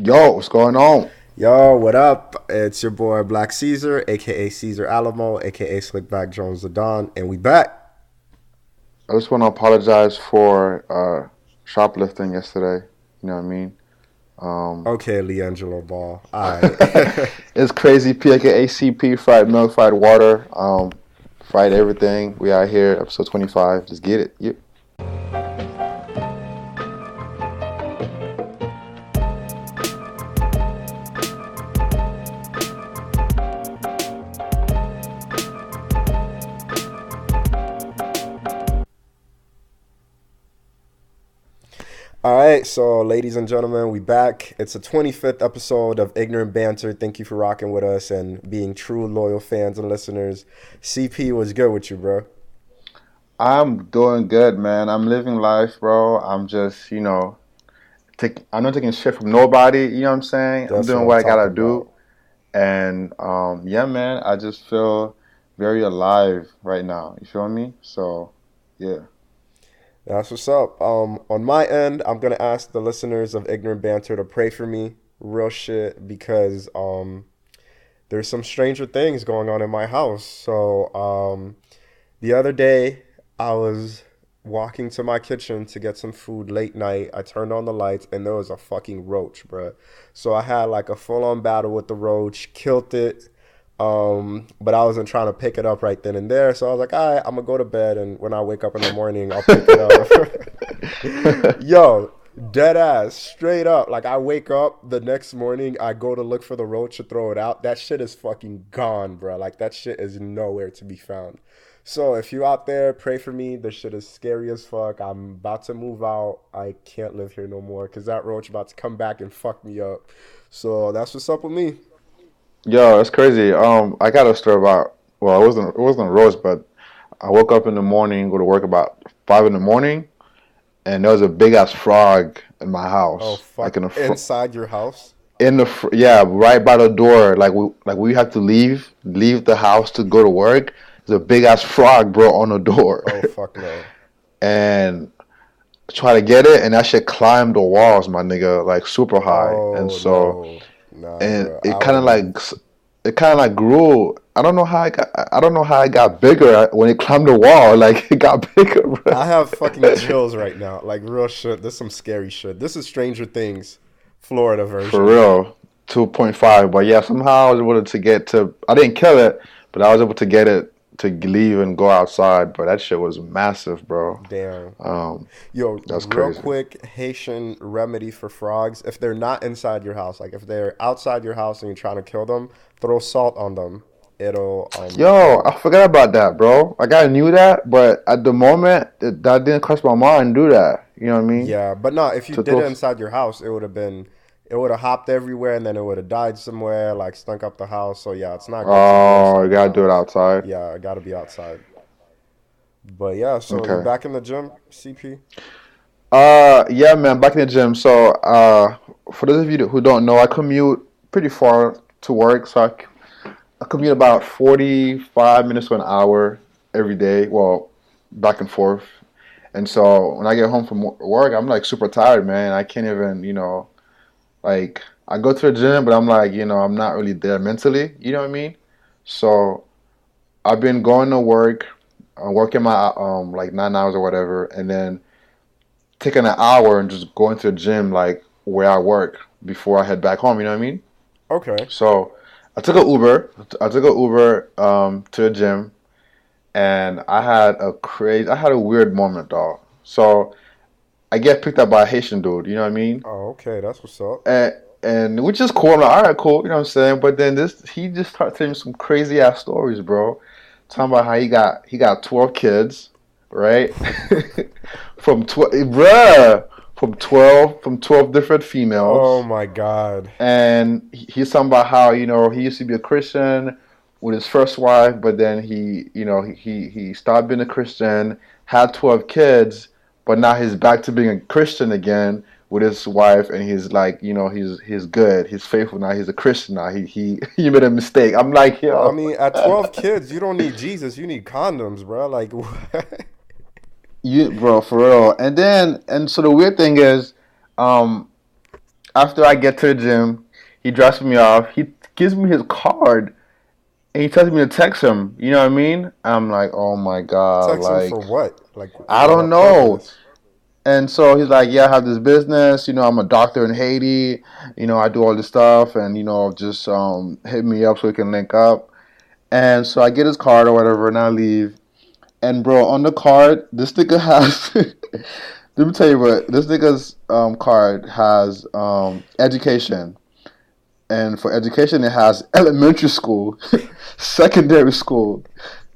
Yo, what's going on? Yo, what up? It's your boy Black Caesar, aka Caesar Alamo, aka Slickback Jones the Don, and we back. I just want to apologize for shoplifting yesterday. You know what I mean? Um, Okay, Liangelo Ball. Alright. it's crazy. PKACP, fried milk, fried water, fried everything. We out here, episode 25. Just get it. Yep. Alright, so ladies and gentlemen, we back. It's the 25th episode of Ignorant Banter. Thank you for rocking with us and being true loyal fans and listeners. CP was good with you, bro. I'm doing good, man. I'm living life, bro. I'm just, I'm not taking shit from nobody. You know what I'm saying? I'm That's what doing I'm what I gotta talking do. about. And yeah, man, I just feel very alive right now. You feel me? So, yeah. That's what's up. On my end, I'm gonna ask the listeners of Ignorant Banter to pray for me, real shit, because there's some stranger things going on in my house. So the other day, I was walking to my kitchen to get some food late night. I turned on the lights and there was a fucking roach, bruh. So I had like a full on battle with the roach, killed it. But I wasn't trying to pick it up right then and there. So I was like, all right, I'm gonna go to bed, and when I wake up in the morning, I'll pick it up. Yo, dead ass, straight up. Like I wake up the next morning, I go to look for the roach to throw it out. That shit is fucking gone, bro. Like that shit is nowhere to be found. So if you out there, pray for me. This shit is scary as fuck. I'm about to move out. I can't live here no more because that roach about to come back and fuck me up. So that's what's up with me. Yo, that's crazy. I got a story about. Well, it wasn't a roast, but I woke up in the morning, go to work about 5 in the morning, and there was a big ass frog in my Oh house, like fuck! Inside your house? yeah, right by the door, like we have to leave the house to go to work. There's a big ass frog, bro, on the door, Oh fuck no! and I try to get it, and that shit climbed the walls, my nigga, like super high, and Oh so no! Nah, and bro. it I kind of wouldn't. like it kind of like grew. I don't know how it got bigger when it climbed the wall. Like it got bigger, bro. I have fucking chills right now. Like real shit. This is some scary shit. This is Stranger Things, Florida For version. real, 2.5. But yeah, somehow I was able to get to. I didn't kill it, but I was able to get it to leave and go outside. But that shit was massive, bro. Damn. Um, Yo, that's real crazy. quick Haitian remedy for frogs. If they're not inside your house, like if they're outside your house and you're trying to kill them, throw salt on them. It'll Yo, kill I forgot about that, bro. Like I knew that, but at the moment, that didn't cross my mind to do that. You know what I them. mean? Yeah, but no, if you To did throw. it inside your house, it would have hopped everywhere and then it would have died somewhere, like stunk up the house. So yeah, it's not good to do Oh, you inside your gotta do it house. outside. Yeah, I gotta be outside. But yeah, so you Okay. back in the gym, CP? Yeah, man, back in the gym. So, for those of you who don't know, I commute pretty far to work. So I commute about 45 minutes to an hour every day. Well, back and forth. And so when I get home from work, I'm like super tired, man. I can't even, like I go to the gym, but I'm like, I'm not really there mentally. You know what I mean? So I've been going to work, working my like 9 hours or whatever, and then taking an hour and just going to the gym like where I work before I head back home. You know what I mean? Okay. So I took an Uber. I took an Uber to the gym, and I had a weird moment, dog. So I get picked up by a Haitian dude. You know what I mean? Oh, okay, that's what's up. And which is cool. I'm like, all right, cool. You know what I'm saying? But then he just started telling me some crazy ass stories, bro. Talking about how he got 12 kids, right? from 12 different Oh females, my God. and he's talking about how he used to be a Christian with his first wife, but then he stopped being a Christian, had 12 kids, but now he's back to being a Christian again with his wife, and he's like, he's good, he's faithful now, he's a Christian now. He he made a mistake. I'm like, I yo, mean, at 12 kids, you don't need Jesus. You need condoms, bro. Like, what? you bro, for real. And so the weird thing is, um, After I get to the gym, he drops me off. He gives me his card and he tells me to text him. You know what I mean? I'm like, oh my god, Text him for like what? Like I for don't what know. purpose? And so he's like, yeah, I have this business. I'm a doctor in Haiti. I do all this stuff, and just hit me up so we can link up. And so I get his card or whatever, and I leave. And bro, on the card, this nigga has. Let me tell you what this nigga's card has education, and for education it has elementary school, secondary school,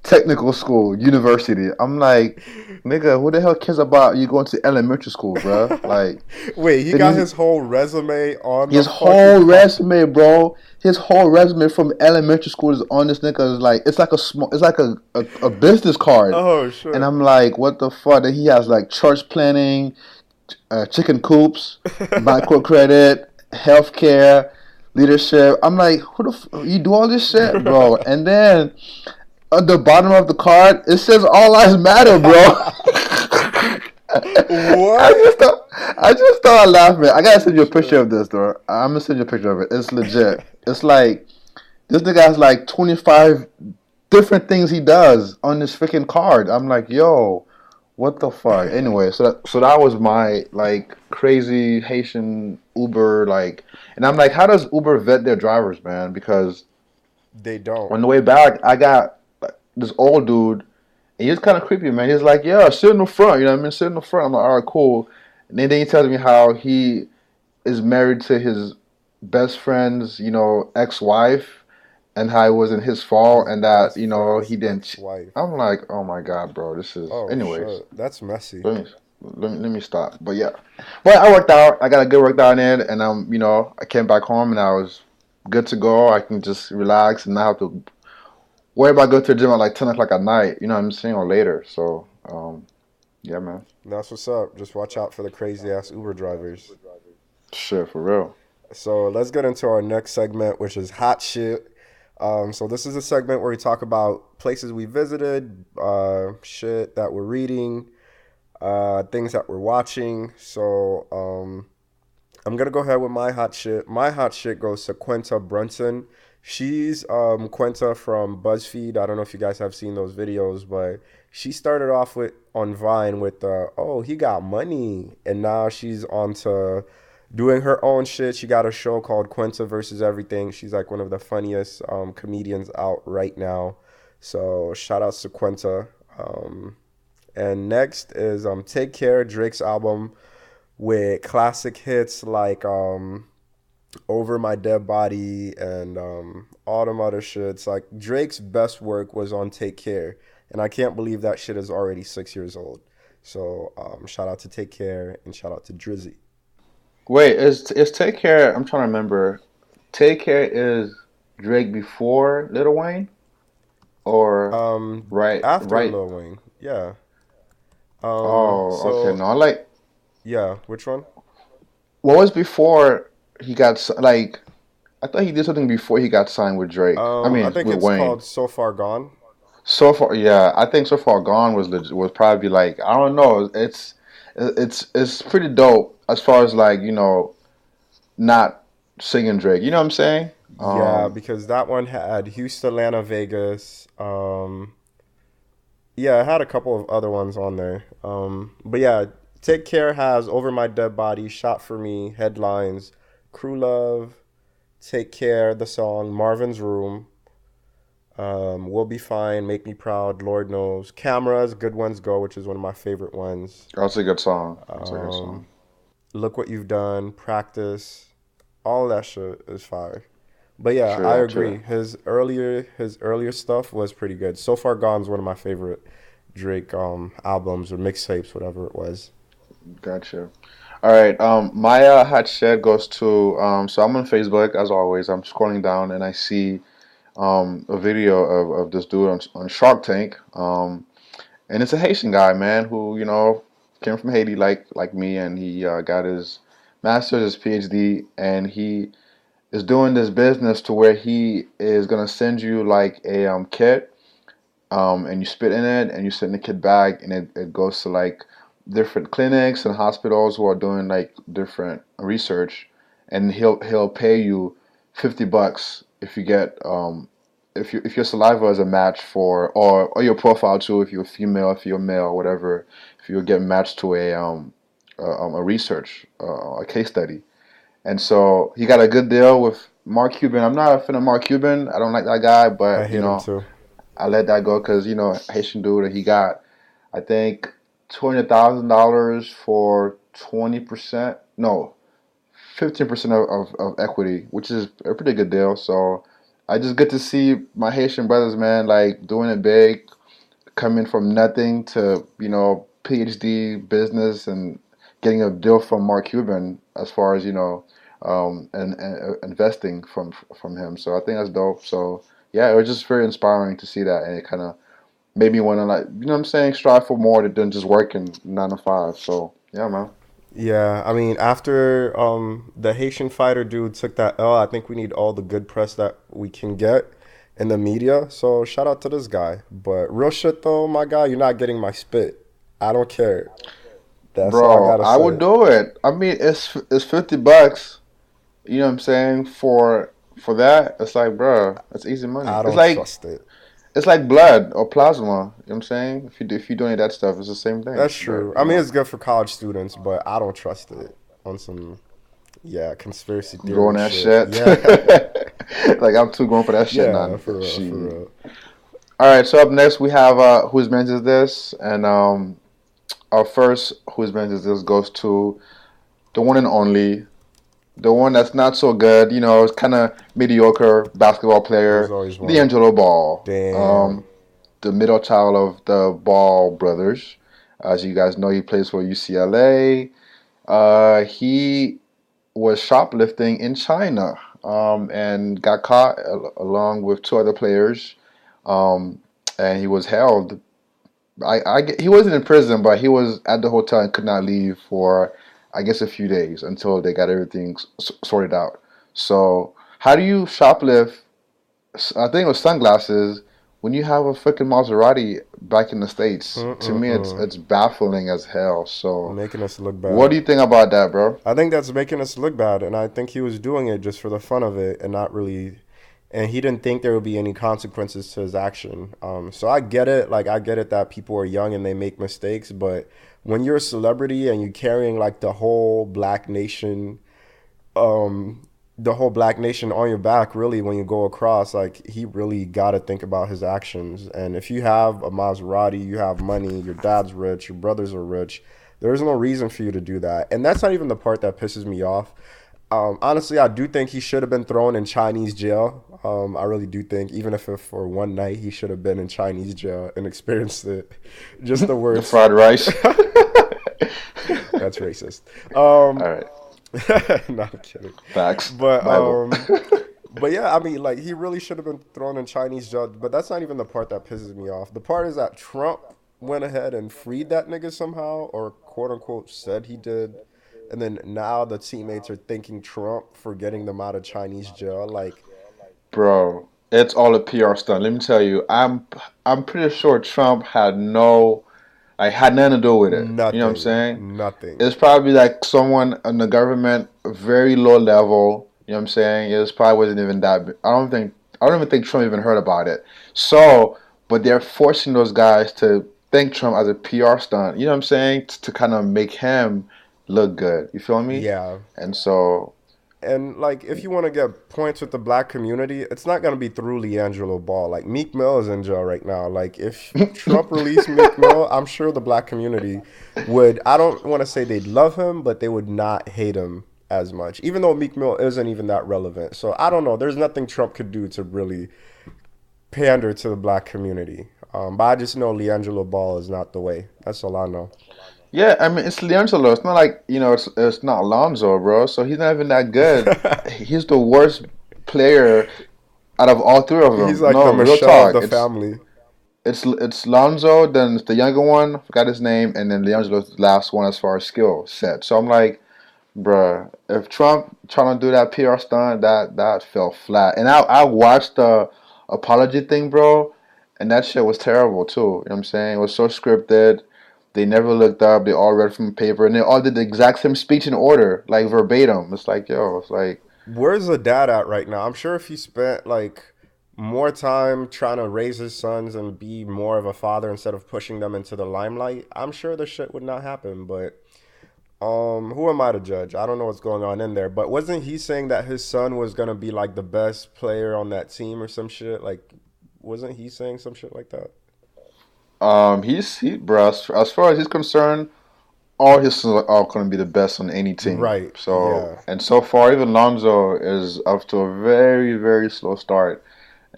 technical school, university. I'm like, nigga, who the hell cares about you going to elementary school, bro? Like, Wait, he then got he's his whole resume on the his fucking whole card. resume, bro. His whole resume from elementary school is on this nigga. Like, it's like it's like a business card. Oh And shit. I'm like, what the fuck? Then he has like church planning, chicken coops, microcredit, healthcare, leadership. I'm like, who the you do all this shit, bro? And then at the bottom of the card, it says all lives matter, bro. I What? just thought I just started laughing. I gotta send you a picture Shit. of this, though. I'm gonna send you a picture of it. It's legit. It's like this nigga has like 25 different things he does on this freaking card. I'm like, yo, what the fuck? Anyway, so that was my like crazy Haitian Uber like, and I'm like, how does Uber vet their drivers, man? Because They don't. on the way back, I got like, this old dude. And he's kind of creepy, man. He's like, yeah, sit in the front. You know what I mean? Sit in the front. I'm like, all right, cool. And then he tells me how he is married to his best friend's, ex-wife, and how it wasn't his fault, His and that, best friend's he didn't. ex-wife. I'm like, oh my god, bro, this is. Oh Anyways, shit. That's messy. let me stop. But yeah, but I worked out. I got a good workout in, and I came back home and I was good to go. I can just relax and not have to worry about going to the gym at like 10 o'clock at night. You know what I'm saying, or later. So, yeah, man. That's what's up. Just watch out for the crazy ass Uber drivers. Shit, for real. So let's get into our next segment, which is hot shit. So this is a segment where we talk about places we visited, shit that we're reading, things that we're watching. So I'm gonna go ahead with my hot shit. My hot shit goes to Quinta Brunson. She's Quinta from BuzzFeed. I don't know if you guys have seen those videos, but she started off with on Vine with oh, he got money, and now she's on to doing her own shit. She got a show called Quinta versus Everything. She's like one of the funniest comedians out right now. So shout outs to Quinta. And next is Take Care, Drake's album with classic hits like Over My Dead Body and all them other shits. Like Drake's best work was on Take Care, and I can't believe that shit is already 6 years old. So shout out to Take Care and shout out to Drizzy. Wait, is Take Care? I'm trying to remember. Take Care is Drake before Lil Wayne, or Um, right, After right? Lil Wayne, yeah. Oh, okay. So No, like yeah, which one? what was before he got like? I thought he did something before he got signed with Drake. I I mean, think with it's Wayne. called So Far Gone. So far, yeah, I think So Far Gone was probably like I don't know. It's pretty dope as far as like not singing Drake. You know what I'm saying? Yeah, because that one had Houston, Atlanta, Vegas. Yeah, I had a couple of other ones on there. But yeah, Take Care has Over My Dead Body, Shot for Me, Headlines, Crew Love, Take Care, the song, Marvin's Room, We'll Be Fine, Make Me Proud, Lord Knows, Cameras, Good Ones Go, which is one of my favorite ones. That's a good song. That's a good Um, song. Look What You've Done, Practice, all that shit is fire. But yeah, I True, agree. true. His earlier stuff was pretty good. So Far Gone's one of my favorite Drake albums or mixtapes, whatever it was. Gotcha. All right. My hot shit goes to so I'm on Facebook as always. I'm scrolling down and I see a video of this dude on Shark Tank. And it's a Haitian guy, man, who came from Haiti like me, and he got his master's, his PhD, and he is doing this business to where he is gonna send you like a kit, and you spit in it, and you sit in the kit bag, and it goes to like different clinics and hospitals who are doing like different research, and he'll pay you $50 if you get if your saliva is a match for or your profile too if you're female, if you're male, whatever, if you get matched to a research a case study. And so he got a good deal with Mark Cuban. I'm not a fan of Mark Cuban. I don't like that guy, I but hate him too. I let that go because Haitian dude, and he got I think $200,000 for 20%. No, 15% of equity, which is a pretty good deal. So I just get to see my Haitian brothers, man, like doing it big, coming from nothing to PhD business and getting a deal from Mark Cuban as far as and investing from him. So I think that's dope. So yeah, it was just very inspiring to see that, and it kind of made me want to, like, what I'm saying, strive for more than just working 9 to 5. So yeah, man. Yeah, I mean, after the Haitian fighter dude took that L, I think we need all the good press that we can get in the media. So shout out to this guy. But real shit though, my guy, you're not getting my spit. I don't care. That's all I Bro, gotta I would say. do it. I mean, it's $50. You know what I'm saying? For that, it's like, bro, it's easy money. I It's don't like trust it. it's like blood or plasma. You know what I'm saying? If you donate that stuff, it's the same thing. That's But true. I mean, it's good for college students, but I don't trust it on some, yeah, conspiracy growing theory that shit. shit, Yeah. like I'm too grown for that shit, Yeah, man. for real, for She. real. All right, so up next we have whose man's is this, and our first whose man's is this goes to the one and only, the one that's not so good. It's kind of mediocre basketball There's player, always one. Liangelo Ball, Damn. the middle child of the Ball brothers. As you guys know, he plays for UCLA. He was shoplifting in China, and got caught along with two other players, um, and he was held. He wasn't in prison, but he was at the hotel and could not leave for, I guess, a few days until they got everything sorted out. So, how do you shoplift? I think it was sunglasses when you have a freaking Maserati back in the States. To me, Mm-mm-mm. it's baffling as hell. So, Making us look what bad. do you think about that, bro? I think that's making us look bad, and I think he was doing it just for the fun of it and not really. And he didn't think there would be any consequences to his action. So I get it. Like, I get it that people are young and they make mistakes, but when you're a celebrity and you're carrying like um, the whole black nation on your back, really, when you go across, like, he really got to think about his actions. And if you have a Maserati, you have money, your dad's rich, your brothers are rich, there's no reason for you to do that. And that's not even the part that pisses me off. Honestly, I do think he should have been thrown in Chinese jail. I really do think, even if for one night, he should have been in Chinese jail and experienced it. Just the The words. fried rice. That's racist. All right. No, I'm kidding. Facts. But Bible. yeah, I mean, like, he really should have been thrown in Chinese jail. But that's not even the part that pisses me off. The part is that Trump went ahead and freed that nigga somehow, or quote unquote said he did. And then now the teammates are thanking Trump for getting them out of Chinese jail. Like, Bro, it's all a PR stunt. Let me tell you, I'm pretty sure Trump had nothing to do with it. You know what I'm nothing, saying? nothing. It's probably like someone in the government, very low level. You know what I'm saying? It probably wasn't even that. I don't even think Trump even heard about it. So, but they're forcing those guys to thank Trump as a PR stunt. You know what I'm saying? To kind of make him look good. You feel me? Yeah. And so, And like, if you want to get points with the black community, it's not gonna be through Liangelo Ball. Like, Meek Mill is in jail right now. Like, if Trump released Meek Mill, I'm sure the black community would. I don't want to say they'd love him, but they would not hate him as much. Even though Meek Mill isn't even that relevant. So I don't know. There's nothing Trump could do to really pander to the black community. But I just know Liangelo Ball is not the way. That's all I know. yeah, I mean, it's Liangelo. It's not like, it's not Alonzo, bro. So he's not even that good. He's the worst player out of all three of He's them. like the No, real Michelle of talk. the It's family. it's Lonzo, then it's the younger one, forgot his name, and then Leangelo's the last one as far as skill set. So I'm like, bruh, if Trump trying to do that PR stunt, that fell flat. And I watched the apology thing, bro, and that shit was terrible too. You know what I'm saying? It was so scripted. They never looked up. They all read from paper, and they all did the exact same speech in order, like verbatim. It's like, yo, it's like, Where's the dad at right now? I'm sure if he spent like more time trying to raise his sons and be more of a father instead of pushing them into the limelight, I'm sure the shit would not happen. But who am I to judge? I don't know what's going on in there. But wasn't he saying that his son was gonna be like the best player on that team or some shit? Like, wasn't he saying some shit like that? bro. As far as he's concerned, all his sons are going to be the best on any team. Right. So, Yeah. and so far, even Lonzo is up to a very, very slow start,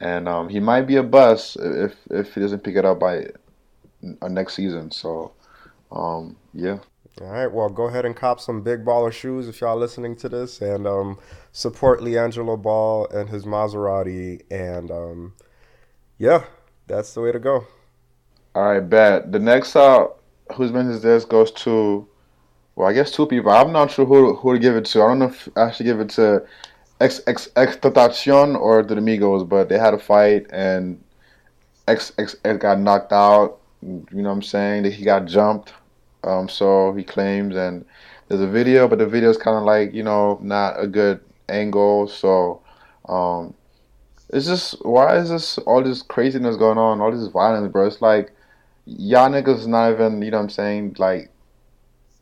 and he might be a bust if he doesn't pick it up by next season. So, yeah. All right, well, go ahead and cop some big baller shoes if y'all listening to this, and support Liangelo Ball and his Maserati, and yeah, that's the way to go. All right, bet. The next whose business this goes to, well, I guess two people. I'm not sure who to give it to. I don't know if I should give it to Ex Tentacion or to the Migos, but they had a fight and X got knocked out. You know what I'm saying? That he got jumped. So he claims, and there's a video, but the video is kind of like, not a good angle. So um, it's just, why is this all this craziness going on, all this violence, bro? It's like y'all niggas not even, you know what I'm saying, like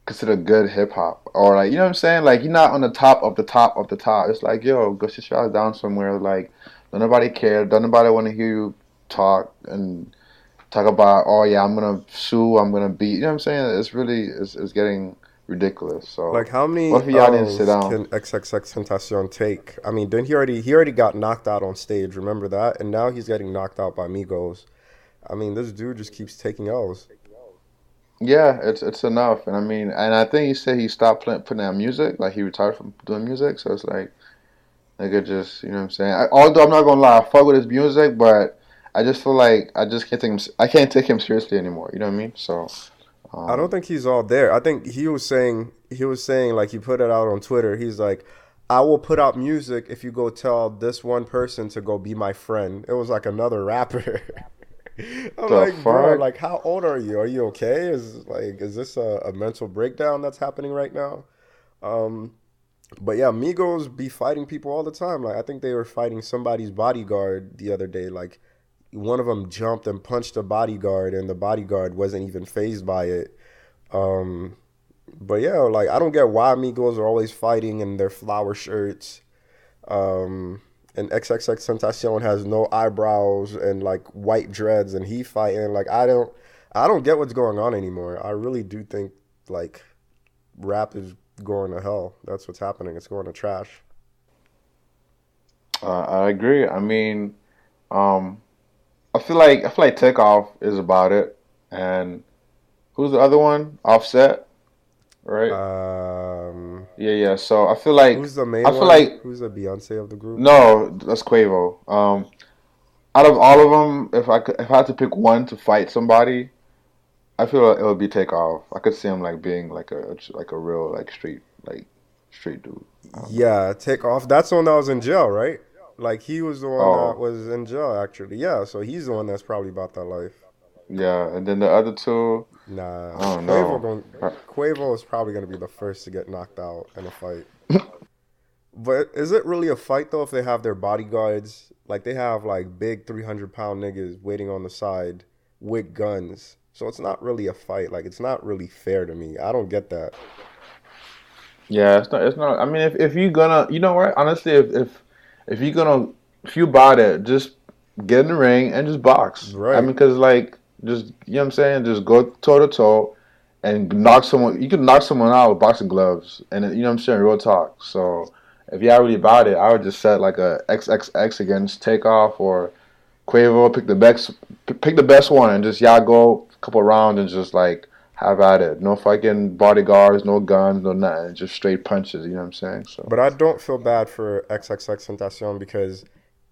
considered good hip hop, or like, you know what I'm saying, like you're not on the top of the top of the top. It's like, yo, go sit your ass down somewhere. Like, don't nobody care. Don't nobody want to hear you talk and talk about, oh yeah, I'm gonna sue, I'm gonna beat. You know what I'm saying? It's really, it's getting ridiculous. Like, So how both many of y'all need to sit L's down. can XXX Tentacion take? I mean, didn't he already got knocked out on stage? Remember that? And now he's getting knocked out by Migos. I mean, this dude just keeps taking L's. Yeah, it's enough. And I mean, and I think he said he stopped putting out music, like he retired from doing music. So it's like, nigga, just, you know what I'm saying. Although I'm not gonna lie, I fuck with his music, but I just feel like I just can't take him. I can't take him seriously anymore. You know what I mean? So, I don't um, think he's all there. I think he was saying like he put it out on Twitter. He's like, I will put out music if you go tell this one person to go be my friend. It was like another rapper. I'm the like, bro, fuck? like how old are you? Are you okay? Is this a mental breakdown that's happening right now? Um, but yeah, Migos be fighting people all the time. Like I think they were fighting somebody's bodyguard the other day. Like one of them jumped and punched a bodyguard, and the bodyguard wasn't even phased by it. Um, but yeah, like I don't get why Migos are always fighting in their flower shirts. Um, and XXX Tentacion has no eyebrows and like white dreads, and he fighting. Like I don't get what's going on anymore. I really do think like rap is going to hell. That's what's happening. It's going to trash. I agree. I mean, um, I feel like Takeoff is about it, and who's the other one? Offset, right? Um, Yeah, yeah. So I feel like who's the I main feel one? like Who's the Beyonce of the group? no, that's Quavo. Out of all of them, if I had to pick one to fight somebody, I feel like it would be Takeoff. I could see him like being like a real like street dude. I don't know. Yeah, take off. That's the one that was in jail, right? Like he was the one that Oh, was in jail actually. Yeah, so he's the one that's probably about that life. yeah, and then the other two, Nah, I don't know. Quavo is probably gonna be the first to get knocked out in a fight. But is it really a fight though if they have their bodyguards? Like they have like big 300-pound niggas waiting on the side with guns. So it's not really a fight. Like it's not really fair to me. I don't get that. Yeah, it's not. I mean, if you're gonna, you know what? Honestly, if you're gonna, if you bought it, just get in the ring and just box. I Right. mean, cause like, just, you know what I'm saying, just go toe to toe and knock someone. You can knock someone out with boxing gloves, and you know what I'm saying, real talk. So if y'all really about it, I would just set like a XXX against Takeoff or Quavo. Pick the best one, and just y'all go a couple rounds and just like have at it. No fucking bodyguards, no guns, no nothing. Just straight punches. You know what I'm saying? So But I don't feel bad for XXX Tentacion because,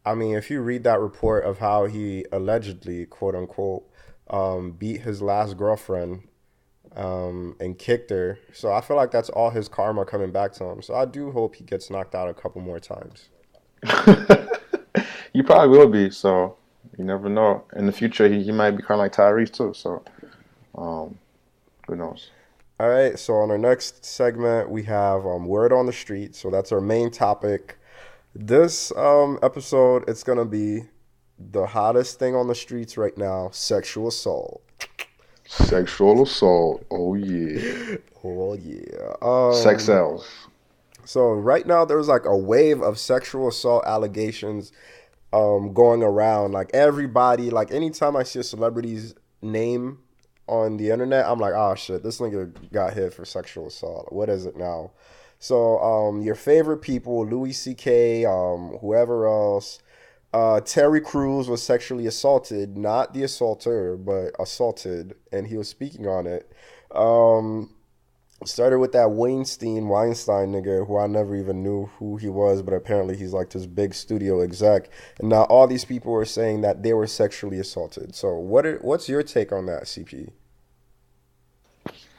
I mean, if you read that report of how he allegedly, quote unquote, beat his last girlfriend and kicked her, so I feel like that's all his karma coming back to him. So I do hope he gets knocked out a couple more times. you probably will be. So you never know. In the future, he might be kind of like Tyrese too. So um, Who knows? All right, so on our next segment, we have word on the street. So that's our main topic. This episode, it's gonna be the hottest thing on the streets right now: sexual assault. Sexual assault. Oh yeah. Oh yeah. Sex sells. So right now, there's like a wave of sexual assault allegations going around. Like everybody, like anytime I see a celebrity's name on the internet, I'm like, oh shit, this nigga got hit for sexual assault. What is it now? So your favorite people, Louis C.K., whoever else, Terry Crews was sexually assaulted, not the assaulter, but assaulted, and he was speaking on it. Um, Started with that Weinstein nigga, who I never even knew who he was, but apparently he's like this big studio exec. And now all these people are saying that they were sexually assaulted. So what's your take on that, CP?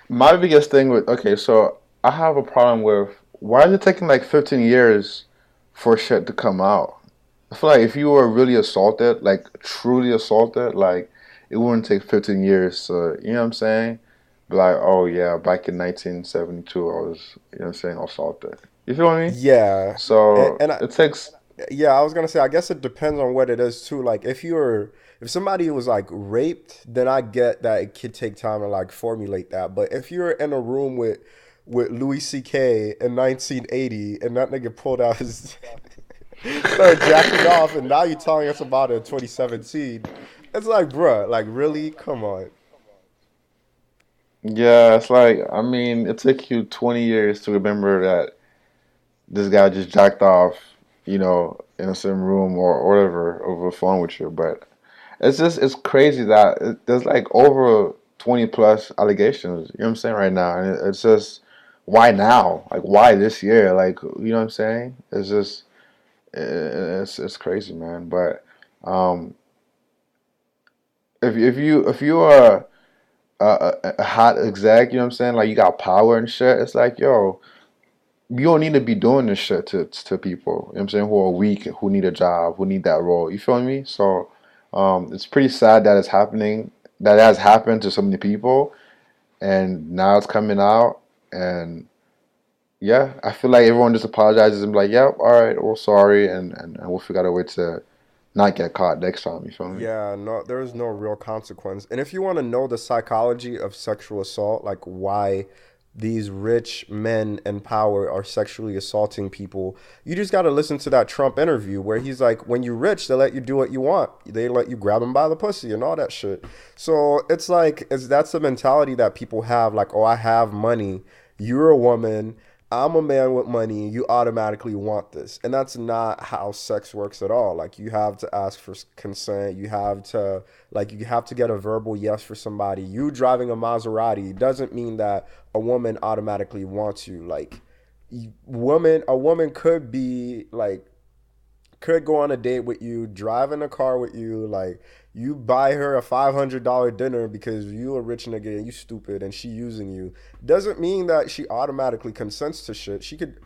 My biggest thing with okay, so I have a problem with why is it taking like 15 years for shit to come out? I feel like if you were really assaulted, like truly assaulted, like it wouldn't take 15 years to, you know what I'm saying? Be like, oh yeah, back in 1972, I was, you know what I'm saying, assaulted. You feel me? Yeah, and, So and I, it takes, yeah, I was gonna say, I guess it depends on what it is too. Like if somebody was like raped, then I get that it could take time to like formulate that. But if you're in a room with Louis C.K. in 1980 and that nigga pulled out his started jacking off, and now you're telling us about it in 2017, it's like, bruh, like really, come on. yeah, it's like, I mean, it took you 20 years to remember that this guy just jacked off, in a certain room or whatever over the phone with you. But it's crazy that there's like over 20 plus allegations, you know what I'm saying, right now. And it's just, why now? Like, why this year? Like, you know what I'm saying? It's just, it's crazy, man. But um, if you are a hot exec, you know what I'm saying? Like, you got power and shit. It's like, yo, you don't need to be doing this shit to people, you know what I'm saying, who are weak, who need a job, who need that role. You feel me? So it's pretty sad that it's happening, that has happened to so many people, and now it's coming out. And yeah, I feel like everyone just apologizes and be like, yep, all right, we're sorry, and we'll figure out a way to not get caught next time. You feel me? Yeah, no, there is no real consequence. And if you want to know the psychology of sexual assault, like why these rich men in power are sexually assaulting people, you just got to listen to that Trump interview where he's like, when you're rich, they let you do what you want. They let you grab them by the pussy and all that shit. So it's like, that's the mentality that people have. Like, oh, I have money. You're a woman. I'm a man with money. You automatically want this. And that's not how sex works at all. Like, you have to ask for consent. You have to get a verbal yes for somebody. You driving a Maserati doesn't mean that a woman automatically wants you. Like, a woman could go on a date with you, drive in a car with you, like you buy her a $500 dinner because you a rich nigga and you stupid and she using you. Doesn't mean that she automatically consents to shit. She could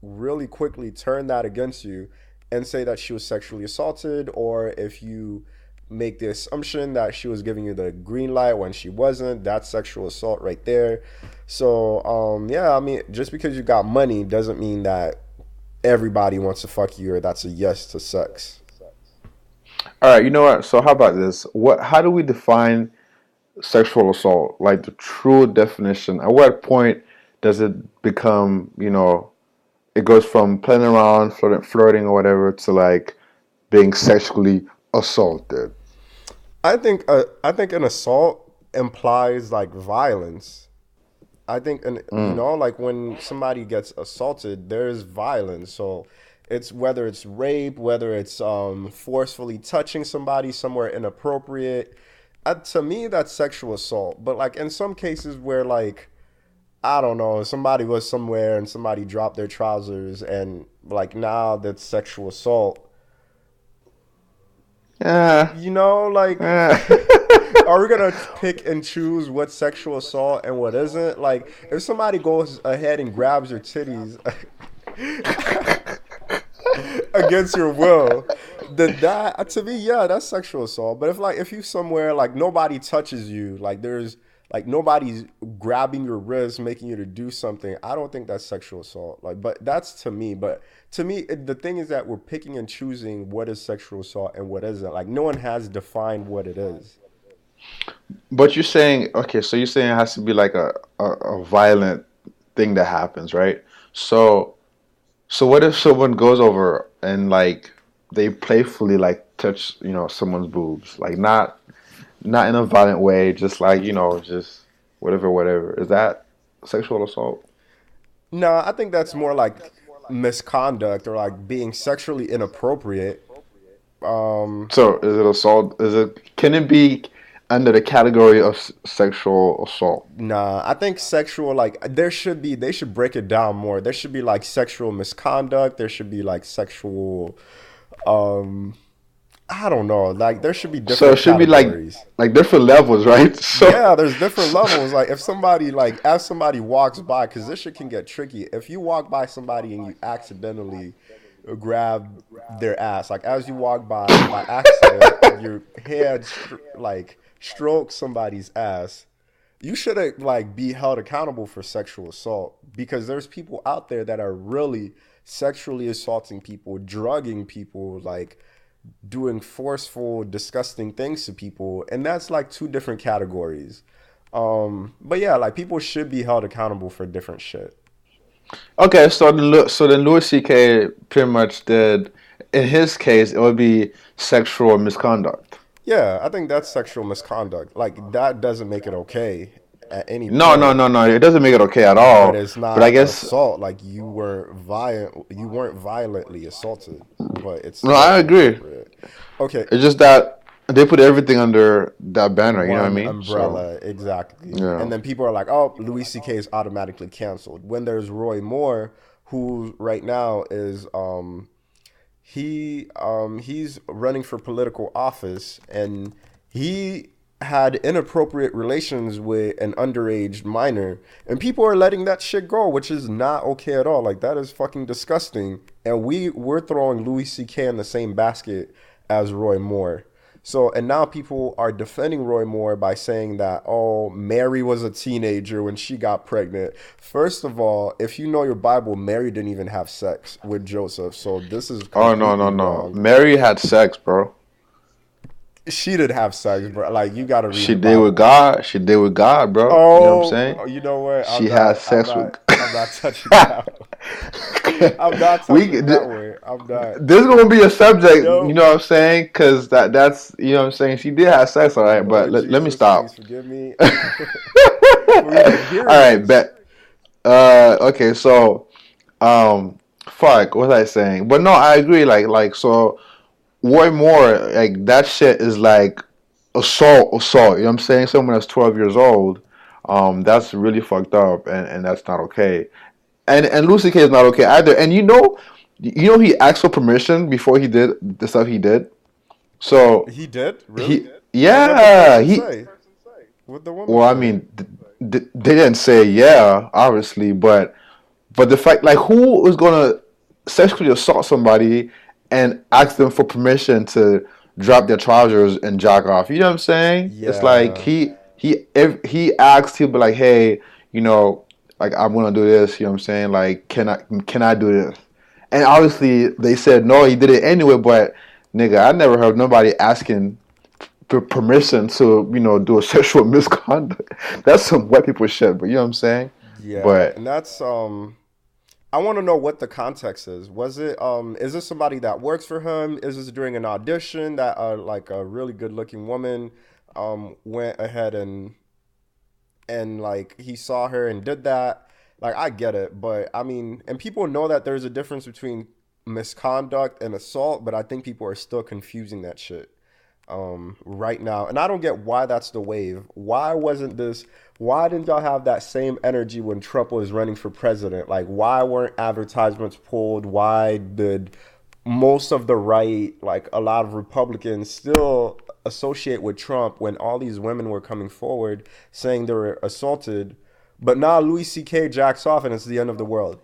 really quickly turn that against you and say that she was sexually assaulted, or if you make the assumption that she was giving you the green light when she wasn't, that's sexual assault right there. So yeah, I mean, just because you got money doesn't mean that everybody wants to fuck you or that's a yes to sex. All right, you know what? So how about this? How do we define sexual assault? Like the true definition. At what point does it become, it goes from playing around, flirting or whatever to like being sexually assaulted? I think an assault implies like violence. I think, and Mm. like when somebody gets assaulted, there's violence. So it's whether it's rape, whether it's forcefully touching somebody somewhere inappropriate. To me, that's sexual assault. But like in some cases where like I don't know, somebody was somewhere and somebody dropped their trousers and like now that's sexual assault. Yeah. Like Yeah. are we gonna pick and choose what's sexual assault and what isn't? Like, if somebody goes ahead and grabs your titties against your will, then that to me, yeah, that's sexual assault. But if you somewhere like nobody touches you, like there's Like nobody's grabbing your wrist, making you to do something. I don't think that's sexual assault. Like, but that's to me. But to me, the thing is that we're picking and choosing what is sexual assault and what isn't. Like, no one has defined what it is. But you're saying, okay, so you're saying it has to be like a violent thing that happens, right? So so what if someone goes over and like they playfully like touch, someone's boobs, like not in a violent way, just like, just whatever, whatever. Is that sexual assault? No, I think that's more like misconduct or like being sexually inappropriate. Um, So is it assault? Can it be under the category of sexual assault? Nah, I think sexual like they should break it down more. There should be like sexual misconduct. There should be like sexual um I don't know. Like there should be So it different should be categories. like different levels, right? So Yeah, there's different levels. Like if somebody like as somebody walks by, because this shit can get tricky. If you walk by somebody and you accidentally grab their ass, like as you walk by accident, your hand like strokes somebody's ass, you shouldn't like be held accountable for sexual assault because there's people out there that are really sexually assaulting people, drugging people, like doing forceful, disgusting things to people, and that's like two different categories. But yeah, like people should be held accountable for different shit. okay, so then Louis C.K. pretty much did. In his case, it would be sexual misconduct. Yeah, I think that's sexual misconduct. Like that doesn't make it okay at any No, no, point, no, no. It doesn't make it okay at but all. it's But I not guess assault. Like you weren't violently assaulted, but it's no, still I agree. inappropriate. Okay, It's just that they put everything under that banner. You know what I one mean? So umbrella, exactly. yeah. And then people are like, "Oh, Louis C.K. is automatically canceled." When there's Roy Moore, who right now is he's running for political office, and he had inappropriate relations with an underage minor, and people are letting that shit go, which is not okay at all. Like that is fucking disgusting. And we're throwing Louis C.K. in the same basket as Roy Moore. So, and now people are defending Roy Moore by saying that, oh, Mary was a teenager when she got pregnant. First of all, if you know your Bible, Mary didn't even have sex with Joseph. So this is Oh no, completely no, no. wrong. Mary had sex, bro. She did have sex, bro. Like, you got to read She the did with Bible. God. She did with God, bro. You know what I'm Oh, saying? you know what? She had sex with. I'm not touching that one. I'm not we touching that one. I'm not. This is gonna be a subject. You No. know what I'm saying? Because that's what I'm saying. She did have sex, all right. But Lord let me Jesus, please stop. forgive me All for even hearing right, this. bet. Okay, so fuck. What was I saying? But no, I agree. So. Roy Moore, like that shit is like assault. You know what I'm saying? Someone that's 12 years old, that's really fucked up, and that's not okay. And Lucy K is not okay either. And he asked for permission before he did the stuff he did. So He did? Really? he, Well, what the yeah, person he. say? What the woman Well, I say? mean, they didn't say yeah, obviously, but the fact, like, who was gonna sexually assault somebody and ask them for permission to drop their trousers and jack off? You know what I'm saying? It's like Yeah. if he asked, he'll be like, hey, you know, like I'm gonna do this. You know what I'm saying? Like, can I do this? And obviously they said no. He did it anyway. But nigga, I never heard nobody asking for permission to do a sexual misconduct. That's some white people shit. But you know what I'm saying? Yeah. But And that's I want to know what the context is. Was it is this somebody that works for him? Is this during an audition that like a really good looking woman went ahead and like he saw her and did that? Like I get it, but I mean, and people know that there's a difference between misconduct and assault, but I think people are still confusing that shit right now. And I don't get why that's the wave. Why didn't y'all have that same energy when Trump was running for president? Like, why weren't advertisements pulled? Why did most of the right, like a lot of Republicans, still associate with Trump when all these women were coming forward saying they were assaulted? But now Louis C.K. jacks off and it's the end of the world.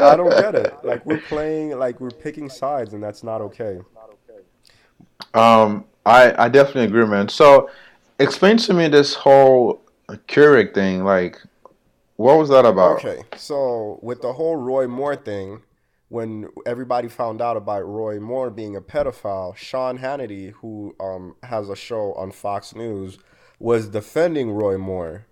I don't get it. Like, we're picking sides, and that's not okay. I definitely agree, man. So Explain to me this whole Keurig thing. Like, what was that about? Okay, so with the whole Roy Moore thing, when everybody found out about Roy Moore being a pedophile, Sean Hannity, who has a show on Fox News, was defending Roy Moore.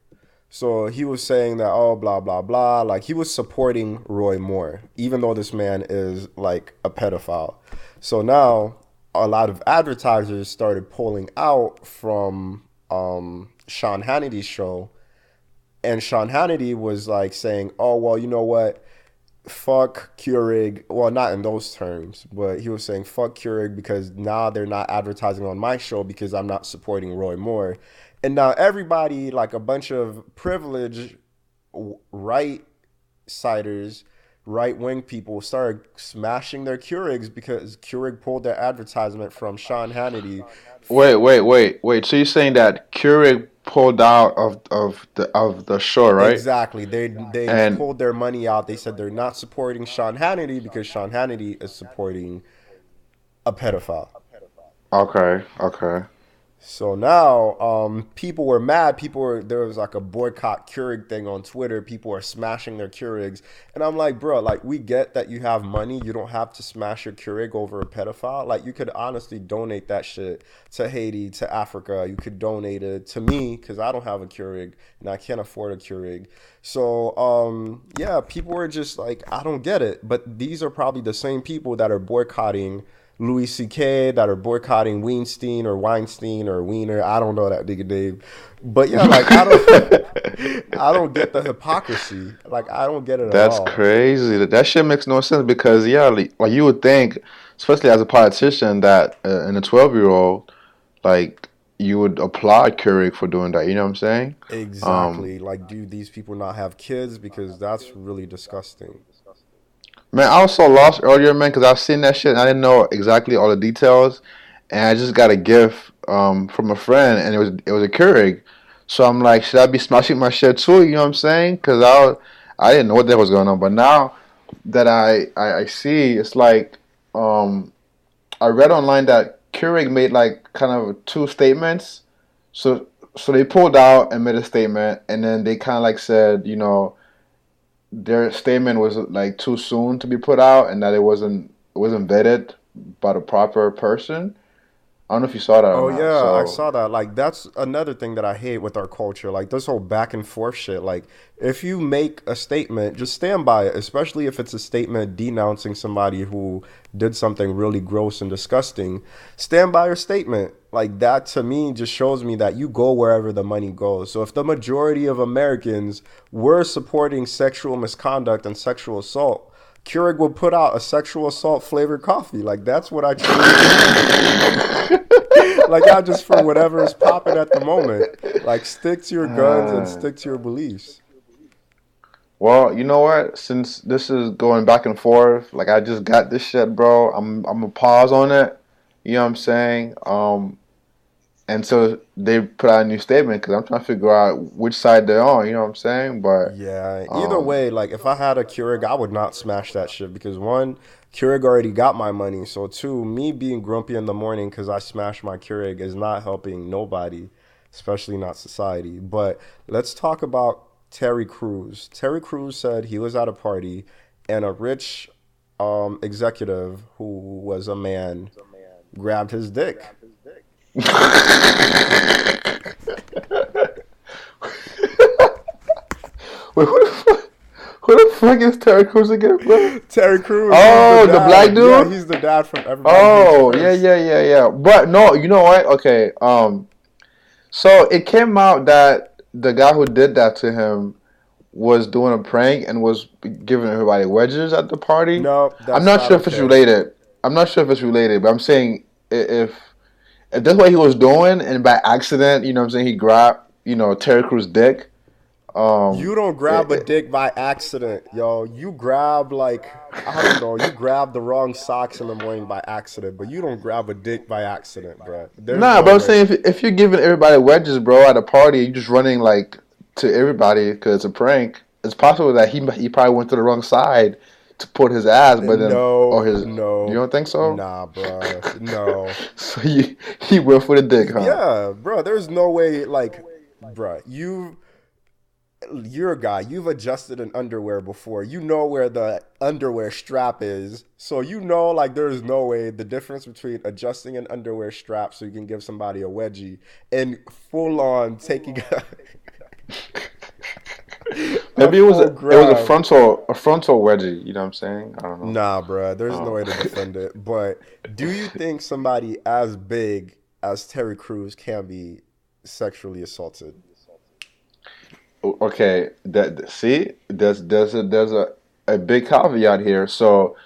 So he was saying that, oh, blah, blah, blah. Like, he was supporting Roy Moore, even though this man is like a pedophile. So now a lot of advertisers started pulling out from Sean Hannity's show. And Sean Hannity was like saying, oh, well, you know what? Fuck Keurig. Well, not in those terms, but he was saying fuck Keurig because now they're not advertising on my show because I'm not supporting Roy Moore. And now everybody, like a bunch of privileged right siders, right wing people, started smashing their Keurigs because Keurig pulled their advertisement from Sean Hannity. Wait. So you're saying that Keurig pulled out of the show, right? Exactly. They And pulled their money out. They said they're not supporting Sean Hannity because Sean Hannity is supporting a pedophile. okay. So now, people were mad. There was like a boycott Keurig thing on Twitter. People are smashing their Keurigs, and I'm like, bro, like we get that you have money. You don't have to smash your Keurig over a pedophile. Like you could honestly donate that shit to Haiti, to Africa. You could donate it to me because I don't have a Keurig and I can't afford a Keurig. So, yeah, people were just like, I don't get it. But these are probably the same people that are boycotting Louis C.K., that are boycotting Weinstein or Weinstein or Wiener. I don't know that nigga name, but yeah, like I don't, I don't get the hypocrisy. Like I don't get it at That's all. crazy. That shit makes no sense because yeah, like you would think, especially as a politician, that in a 12-year-old, like you would applaud Keurig for doing that. You know what I'm saying? Um, Exactly. Like, do these people not have kids? Because that's really disgusting. Man, I was so lost earlier, man, because I've seen that shit and I didn't know exactly all the details, and I just got a gift from a friend, and it was a Keurig, so I'm like, should I be smashing my shit too? You know what I'm saying? Because I didn't know what the hell was going on, but now that I see, it's like um I read online that Keurig made like kind of two statements, so they pulled out and made a statement, and then they kind of like said, their statement was like too soon to be put out, and that it wasn't vetted by the proper person. I don't know if you saw that or Oh not. yeah, I So saw that. Like that's another thing that I hate with our culture. Like this whole back and forth shit. Like if you make a statement, just stand by it, especially if it's a statement denouncing somebody who did something really gross and disgusting. Stand by your statement. Like that to me just shows me that you go wherever the money goes. So if the majority of Americans were supporting sexual misconduct and sexual assault, Keurig would put out a sexual assault flavored coffee. Like that's what I truly believe. Like not just for whatever is popping at the moment. Like stick to your guns and uh, stick to your beliefs. well, you know what? Since this is going back and forth, like I just got this shit, bro. I'm gonna pause on it. You know what I'm saying? Until they put out a new statement, because I'm trying to figure out which side they're on. You know what I'm saying? But Yeah. Either um, way, like if I had a Keurig, I would not smash that shit because one, Keurig already got my money. So two, me being grumpy in the morning because I smashed my Keurig is not helping nobody, especially not society. But let's talk about Terry Crews. Terry Crews said he was at a party and a rich executive who was a man grabbed his dick. wait, who the fuck is Terry Crews again, bro? Terry Crews, he's the Oh, the black dad. Yeah, dude. he's the dad from Everybody Hates Oh, yeah, Chris. yeah, yeah, yeah. But no, you know what? Okay. So it came out that the guy who did that to him was doing a prank and was giving everybody wedges at the party. No, I'm that's not not sure if it's okay. related. I'm not sure if it's related, but I'm saying if that's what he was doing and by accident, you know what I'm saying, he grabbed, Terry Crews' dick. You Um, don't it, grab a it, dick by accident, yo. You grab like I don't know. You grab the wrong socks in the morning by accident, but you don't grab a dick by accident, bro. There's nah, no but I'm way. saying if you're giving everybody wedges, bro, at a party, you're just running like to everybody because it's a prank. It's possible that he probably went to the wrong side. to put his ass, but then or No, his. You no, don't think so? nah, bruh. No. So he went for the dick, huh? Yeah, bruh. There's no way. Like, bruh, you're a guy. You've adjusted an underwear before. You know where the underwear strap is. So you know, like, there's no way the difference between adjusting an underwear strap so you can give somebody a wedgie and full on taking a Maybe it was full a grab. frontal wedgie. You know what I'm saying? I don't know. Nah, bruh. There's no Um, way to defend it. But do you think somebody as big as Terry Crews can be sexually assaulted? okay, that see, there's a big caveat here. So,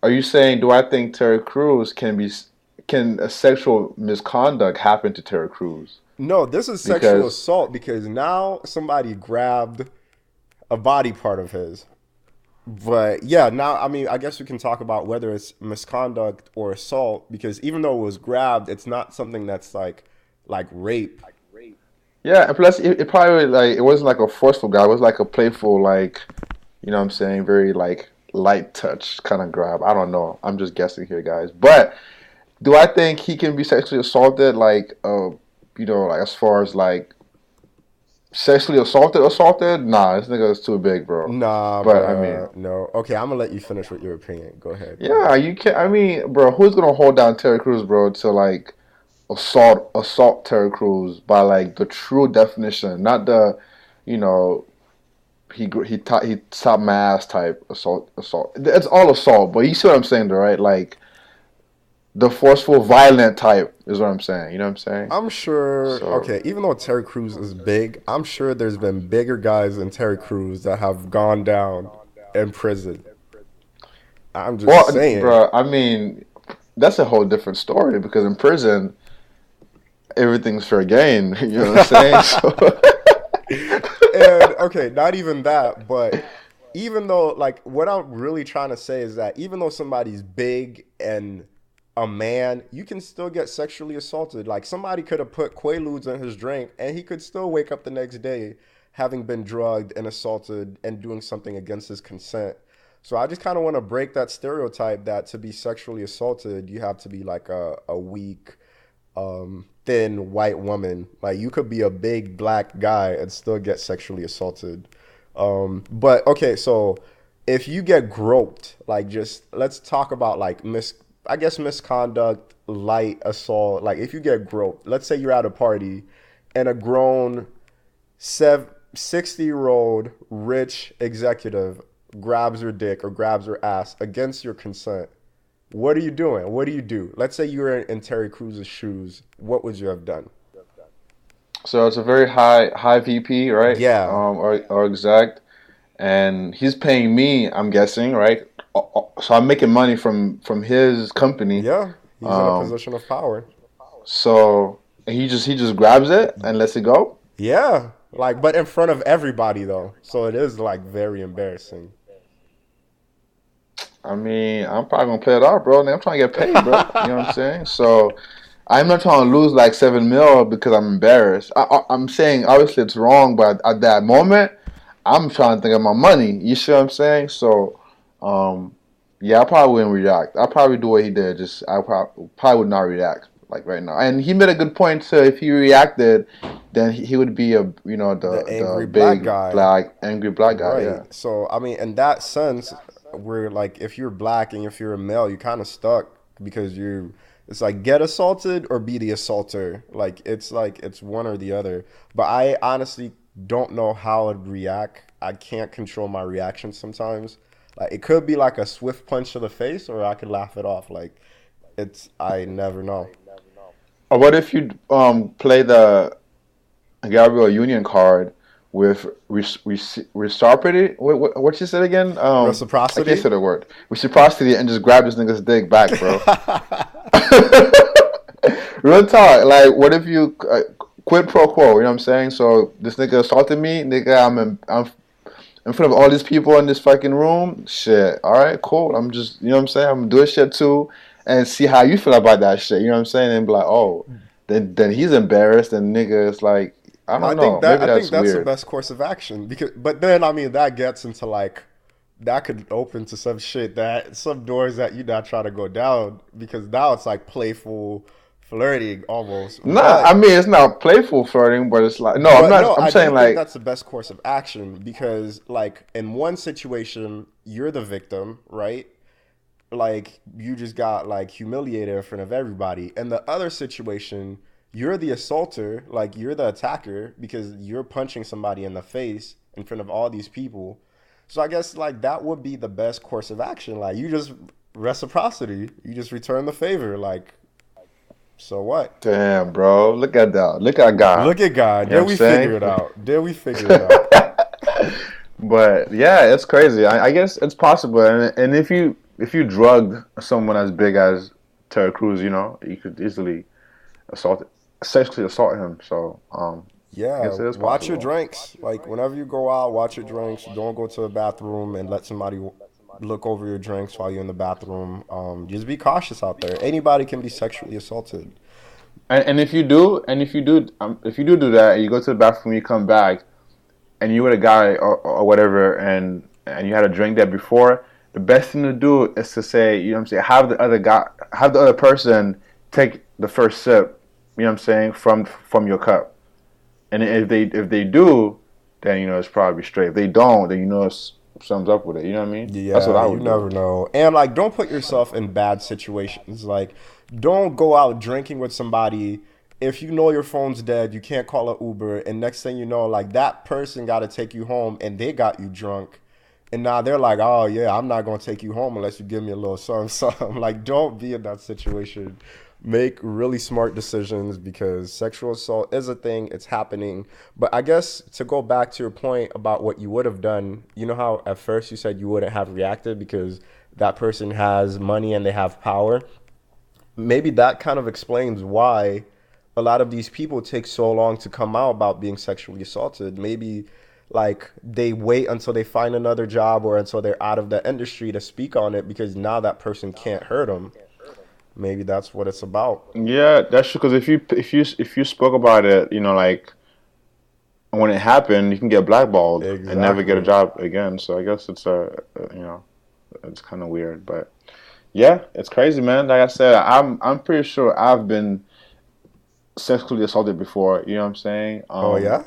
are you saying do I think Terry Crews can a sexual misconduct happen to Terry Crews? No, this is sexual Because assault because now somebody grabbed a body part of his. But yeah, now I mean, I guess we can talk about whether it's misconduct or assault because even though it was grabbed, it's not something that's like rape. yeah, and plus it probably like it wasn't like a forceful grab. It was like a playful like you know what I'm saying, very like light touch kind of grab. I don't know. I'm just guessing here, guys. But do I think he can be sexually assaulted? Like, like as far as like sexually assaulted? Nah, this nigga is too big, bro. Nah, But I mean, bruh. No. Okay, I'm gonna let you finish with your opinion. Go ahead. Go yeah, ahead. you can. I mean, bro, who's gonna hold down Terry Crews, bro, to like assault Terry Crews by like the true definition, not the, you know, he top my ass type assault. It's all assault, but you see what I'm saying, though, right? Like the forceful, violent type is what I'm saying. You know what I'm saying? I'm sure. So, Okay, even though Terry Crews is big, I'm sure there's been bigger guys than Terry Crews that have gone down in prison. I'm just well, saying. bro, I mean, that's a whole different story because in prison everything's fair game. You know what I'm saying? So, And okay, not even that, but even though like what I'm really trying to say is that even though somebody's big and a man, you can still get sexually assaulted. Like somebody could have put Quaaludes in his drink and he could still wake up the next day having been drugged and assaulted and doing something against his consent. So I just kind of want to break that stereotype that to be sexually assaulted, you have to be like a weak, thin white woman. Like you could be a big black guy and still get sexually assaulted. But okay, so if you get groped, like just let's talk about like I guess misconduct, light assault. Like if you get groped, let's say you're at a party and a grown 60-year-old rich executive grabs your dick or grabs your ass against your consent. What are you doing? What do you do? Let's say you were in Terry Crews's shoes. What would you have done? so it's a very high VP, right? Yeah. Or exec, and he's paying me. I'm guessing, right? So I'm making money from his company. Yeah. He's in a Um, position of power. so he just grabs it and lets it go. Yeah. Like, but in front of everybody, though. So it is, like, very embarrassing. I mean, I'm probably gonna play it out, bro. I'm trying to get paid, bro. You know what I'm saying? So I'm not trying to lose like 7 mil because I'm embarrassed. I'm saying obviously it's wrong, but at that moment, I'm trying to think of my money. You see what I'm saying? So, um, yeah, I probably wouldn't react. I'll probably do what he did. Just I probably would not react like right now. And he made a good point. So if he reacted, then he would be The the angry black big guy. black angry black guy. Yeah. Right. So, I mean, in that sense, where, like, if you're black and if you're a male, you're kind of stuck because it's like get assaulted or be the assaulter. Like, it's one or the other. But I honestly don't know how I'd react. I can't control my reactions sometimes. Like, it could be like a swift punch to the face or I could laugh it off. Like, I never know. Or what if you play the Gabriel Union card with reciprocity? What you said again? I can't Reciprocity? say the word. Reciprocity and just grab this nigga's dick back, bro. Real talk. Like, what if you quid pro quo? You know what I'm saying? So this nigga assaulted me, nigga. I'm in front of all these people in this fucking room. Shit. All right, cool. I'm just, you know what I'm saying? I'm gonna do this shit too, and see how you feel about that shit. You know what I'm saying? And be like, oh, then he's embarrassed, and nigga is like, I don't know. Maybe I think that's that's the weird. best course of action because but then I mean that gets into like that could open to some shit that some doors that you're not trying to go down because now it's like playful flirting almost. Nah, I But mean it's not playful flirting, but it's like no, I'm but not. no, I'm I do saying think like that's the best course of action because like in one situation you're the victim, right? Like you just got like humiliated in front of everybody. In the other situation, you're the assaulter, like you're the attacker because you're punching somebody in the face in front of all these people. So I guess like that would be the best course of action. Like you just reciprocity, you just return the favor. Like so what? damn, bro, look at that, look at God. Look at God. You know what Did I'm we figure saying? it out? Did we figure it out? But yeah, it's crazy. I guess it's possible, and if you drug someone as big as Terry Crews, you know, you could easily sexually assault him. So I Yeah, guess it is watch your possible. drinks. Like whenever you go out, watch your drinks. Don't go to the bathroom and let somebody look over your drinks while you're in the bathroom. Just be cautious out there. Anybody can be sexually assaulted. And if you do that, and you go to the bathroom, you come back, and you were a guy or whatever, and you had a drink there before, the best thing to do is to say, you know what I'm saying, have the other person take the first sip, you know what I'm saying, from your cup. And if they do, then you know it's probably straight. If they don't, then you know it's something's up with it. You know what I mean? That's what Yeah, I you would do. never know. And like don't put yourself in bad situations. Like don't go out drinking with somebody if you know your phone's dead, you can't call an Uber and next thing you know like that person got to take you home and they got you drunk. And now they're like, "Oh yeah, I'm not going to take you home unless you give me a little something, something." Like don't be in that situation. Make really smart decisions because sexual assault is a thing, it's happening. But I guess to go back to your point about what you would have done, you know how at first you said you wouldn't have reacted because that person has money and they have power. Maybe that kind of explains why a lot of these people take so long to come out about being sexually assaulted. Maybe like they wait until they find another job or until they're out of the industry to speak on it because now that person can't hurt them. Maybe that's what it's about. Yeah, that's true. Because if you spoke about it, you know, like when it happened, you can get blackballed and never get a Exactly. job again. So I guess it's you know, it's kind of weird, but yeah, it's crazy, man. Like I said, I'm pretty sure I've been sexually assaulted before. You know what I'm saying? Oh yeah?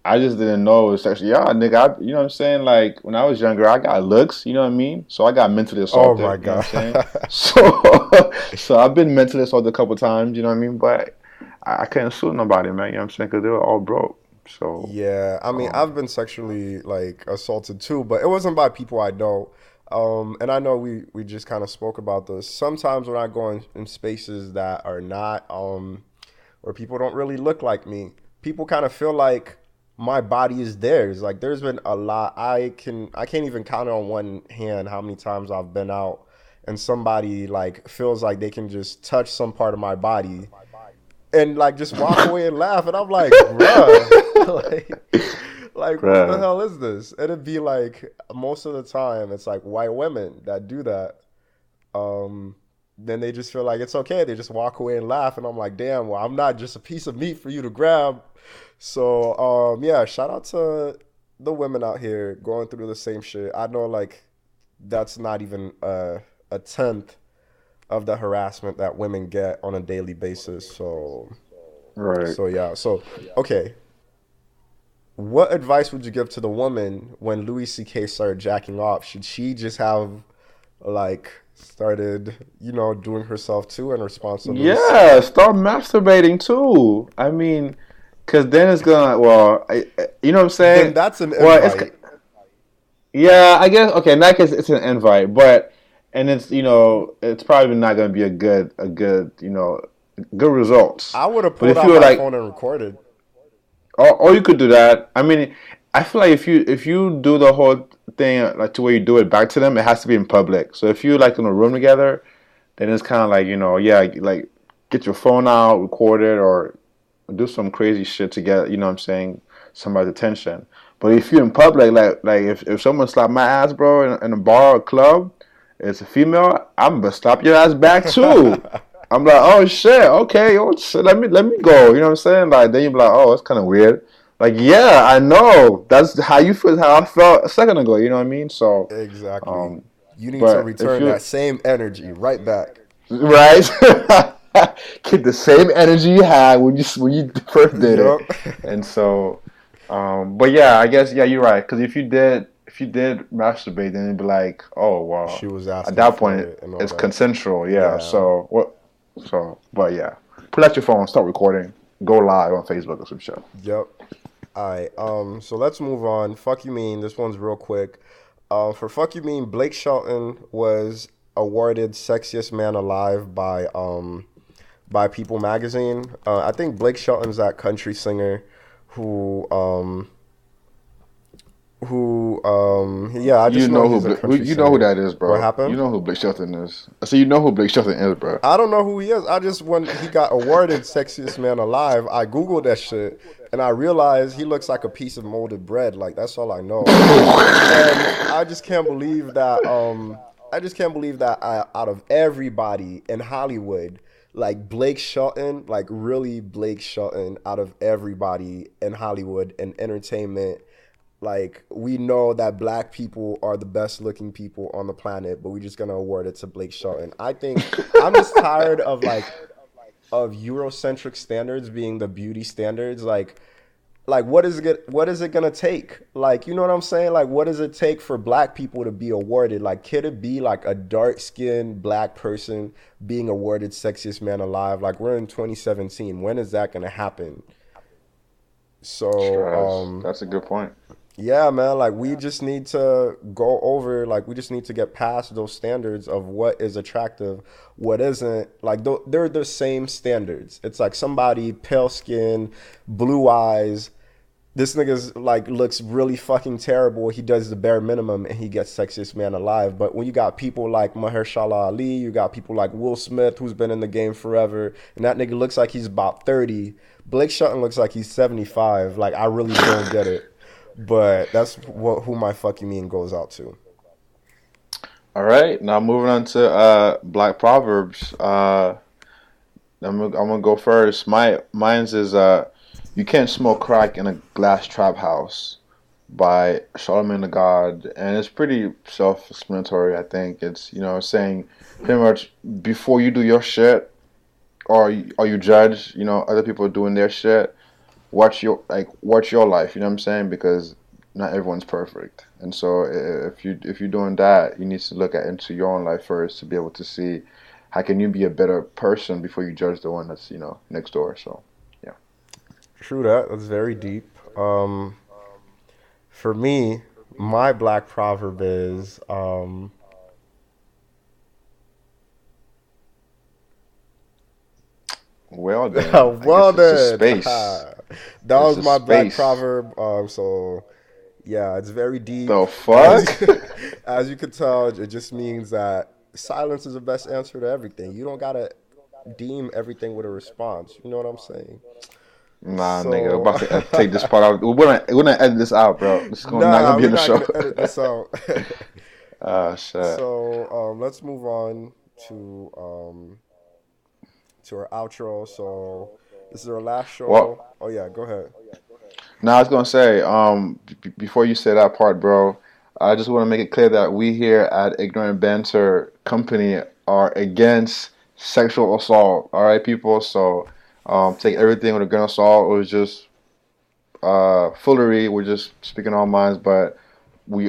I just didn't know it was sexual. Yeah, nigga, you know what I'm saying? Like, when I was younger, I got looks, you know what I mean? So I got mentally Oh my assaulted, you know what I'm god. saying? So, so I've been mentally assaulted a couple times, you know what I mean? But I couldn't sue nobody, man, you know what I'm saying? Because they were all broke. So, Yeah, I mean, um, I've been sexually like assaulted too, but it wasn't by people I know. And I know we just kind of spoke about this. Sometimes when I go in spaces that are not where people don't really look like me, people kind of feel like my body is theirs. Like there's been a lot. I can't even count on one hand how many times I've been out and somebody like feels like they can just touch some part of my body and like just walk away and laugh and I'm like bruh like like what the bruh, hell is this. And it'd be like most of the time it's like white women that do that. Then they just feel like it's okay, they just walk away and laugh and I'm like damn, well I'm not just a piece of meat for you to grab. So yeah, shout out to the women out here going through the same shit. I know like that's not even a tenth of the harassment that women get on a daily basis. So right. so yeah. So okay, what advice would you give to the woman when Louis C.K. started jacking off? Should she just have like started, doing herself too in response to Louis? Yeah, start masturbating too. I mean, because then it's gonna, well, you know what I'm Then saying? that's an Well, invite. yeah, I guess okay. In that case, it's an invite, but and it's it's probably not going to be a good good results. I would have But pulled if out you were my like, phone and recorded. or you could do that. I mean, I feel like if you do the whole thing like to where you do it back to them, it has to be in public. So if you like in a room together, then it's kind of like yeah, like get your phone out, record it, or do some crazy shit to get what I'm saying, somebody's attention. But if you're in public, like if someone slapped my ass, bro, in a bar or club, it's a female, I'm gonna slap your ass back too. I'm like, oh shit, okay, oh shit, let me go. You know what I'm saying? Like then you be like, oh, it's kind of weird. Like, yeah, I know. That's how you feel. How I felt a second ago. You know what I mean? So, Exactly. um, You need to but if return that you same energy right back. right, keep the same energy you had when you first did it, Yup. and so, but yeah, I guess yeah, you're right. Because if you did masturbate, then it'd be like, oh She well, was at asking that for point it and all it's that. consensual. Yeah. Yeah. So what? So, but yeah, pull out your phone, start recording, go live on Facebook or some shit. Yep. All right. So let's move on. Fuck you mean. This one's real quick. For fuck you mean, Blake Shelton was awarded sexiest man alive by People magazine. I think Blake Shelton's that country singer who yeah, I just You know know he's a who country you know who singer. that is, What bro. You happened? know who Blake Shelton is. So you know who Blake Shelton is, bro. I don't know who he is. I just when he got awarded sexiest man alive, I googled that shit and I realized he looks like a piece of molded bread. Like that's all I know. And I just can't believe that. I just can't believe that out of everybody in Hollywood, like Blake Shelton, like really Blake Shelton, out of everybody in Hollywood and entertainment, like we know that black people are the best looking people on the planet, but we're just gonna award it to Blake Shelton. I think I'm just tired of of Eurocentric standards being the beauty standards. Like what is it gonna take? Like, you know what I'm saying? Like, what does it take for black people to be awarded? Like, could it be like a dark skinned black person being awarded sexiest man alive? Like, we're in 2017. When is that gonna happen? So, Stress. That's a good point. yeah, man, like we just need to go over, like we just need to get past those standards of what is attractive, what isn't. Like they're the same standards. It's like somebody pale skin, blue eyes. This nigga's like looks really fucking terrible. He does the bare minimum and he gets sexiest man alive. But when you got people like Mahershala Ali, you got people like Will Smith who's been in the game forever, and that nigga looks like he's about 30. Blake Shelton looks like he's 75. Like I really don't get it. But that's who my fuck you mean goes out to. All right, now moving on to Black Proverbs. I'm gonna go first. Mine's is you can't smoke crack in a glass trap house by Charlemagne the God, and it's pretty self-explanatory. I think it's saying pretty much before you do your shit or you judge other people doing their shit. Watch your life. You know what I'm saying? Because not everyone's perfect, and so if you're doing that, you need to look at into your own life first to be able to see how can you be a better person before you judge the one that's next door. So yeah. True that. That's very deep. For me, my black proverb is Well then, I well guess it's just then. space. That It's was just my black space. proverb. So yeah, it's very deep. The fuck? As you can tell, it just means that silence is the best answer to everything. You don't gotta deem everything with a response. You know what I'm saying? Nah, nigga, we're So about to take this part out. We're gonna edit this out, bro. This is not gonna nah, be we're in the not show. gonna edit this out. Ah, shit. So let's move on to our outro. So this is our last Well, show. Oh yeah, go ahead. now I was gonna say, before you say that part, bro, I just want to make it clear that we here at Ignorant Banter Company are against sexual assault. All right, people. So, take everything with a grain of salt. It was just foolery. We're just speaking our minds, but we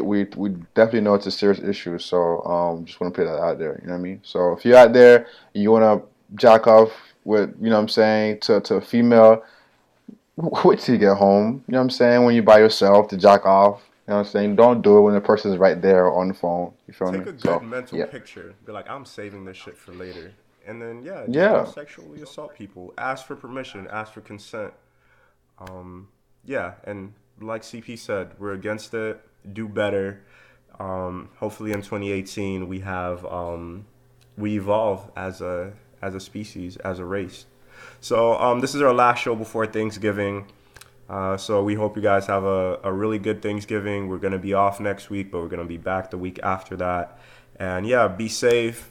definitely know it's a serious issue. So, just want to put that out there. You know what I mean? So, if you're out there and you want to jack off with, what I'm saying, to a female, wait till you get home. You know what I'm saying? When you're by yourself to jack off. You know what I'm saying? Don't do it when the person's right there on the phone. You feel Take me? a good So, mental yeah. picture. Be like, I'm saving this shit for later. And then yeah, just don't Yeah. sexually assault people. Ask for permission. Ask for consent. Um, yeah, and like CP said, we're against it. Do better. Hopefully in 2018 we evolve as a species, as a race. So this is our last show before Thanksgiving. So we hope you guys have a really good Thanksgiving. We're gonna be off next week, but we're gonna be back the week after that. And yeah, be safe,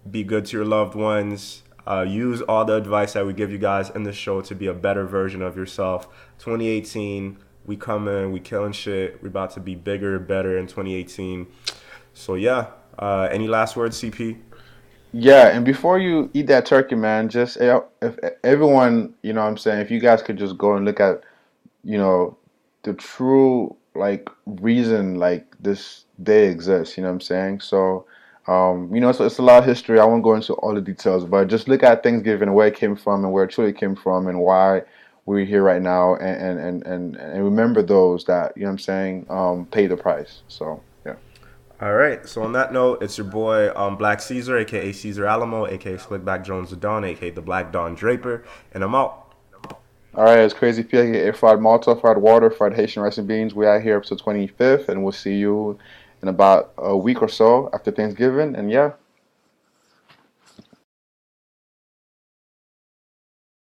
be good to your loved ones. Use all the advice that we give you guys in the show to be a better version of yourself. 2018, we coming, we killing shit. We're about to be bigger, better in 2018. So yeah, any last words, CP? Yeah, and before you eat that turkey, man, just if everyone, what I'm saying, if you guys could just go and look at, you know, the true like reason like this day exists, what I'm saying? So, it's a lot of history. I won't go into all the details, but just look at Thanksgiving and where it came from and where it truly came from and why we're here right now and remember those that, what I'm saying, pay the price. So, yeah. All right. So on that note, it's your boy Black Caesar, aka Caesar Alamo, aka Slickback Jones the Don, aka the Black Don Draper, and I'm out. All right, it's Crazy P. I get fried Malta, fried water, fried Haitian rice and beans. We out here up to 25th, and we'll see you in about a week or so after Thanksgiving. And yeah,